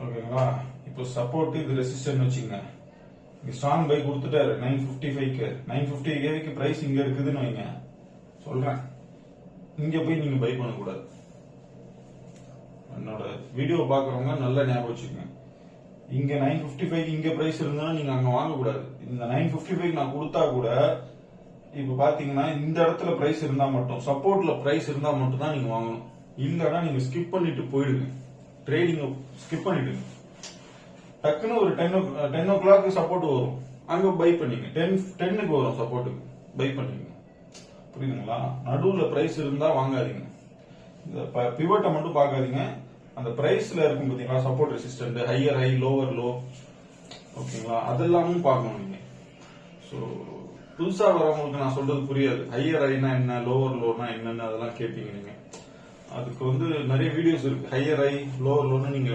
ஓகேங்களா? இப்போ சப்போர்ட் இது ரெசிஸ்டன்ட் வச்சுங்க. இங்க ஸ்ட்ராங் பை கொடுத்துட்டாரு 955க்கு. 950க்கு பிரைஸ் இங்க இருக்குதுன்னு வைங்க, சொல்றேன், இங்க போய் நீங்க பை பண்ணக்கூடாது. என்னோட வீடியோ பாக்குறவங்க நல்லா ஞாபகம் வச்சுக்கோங்க. இங்க 955 இங்க பிரைஸ் இருந்தா நீங்க அங்க வாங்கக்கூடாது. இந்த 955 நான் கொடுத்தா கூட இப்ப பாத்தீங்கன்னா இந்த இடத்துல பிரைஸ் இருந்தா மட்டும், சப்போர்ட்ல பிரைஸ் இருந்தா மட்டும் தான் நீங்க வாங்கணும். இல்லன்னா நீங்க ஸ்கிப் பண்ணிட்டு போயிடுங்க, ட்ரேடிங் ஸ்கிப் பண்ணிடுங்க. டக்குன்னு ஒரு 10 o'clock சப்போர்ட் வரும், அங்க பை பண்ணீங்க. 10க்கு வரும் சப்போர்ட்டுக்கு, பை பண்ணீங்க. புரியுதுங்களா? நடுவுல பிரைஸ் இருந்தா வாங்காதீங்க. இந்த பிவட்டை மட்டும் பார்க்காதீங்க. அந்த பிரைஸ்ல இருக்கும் பாத்தீங்களா, support resistant, higher high, lower low, ஓகேங்களா? அதெல்லாமும் பார்க்கணும் நீங்க. ஸோ புதுசா வரவங்களுக்கு நான் சொல்றது புரியாது. ஹையர் ஹைனா என்ன, லோவர் லோனா என்னன்னு அதெல்லாம் கேட்பீங்க நீங்க. அதுக்கு நிறைய வீடியோஸ் இருக்கு. ஹையர் ஹை, லோவர் லோன்னு நீங்க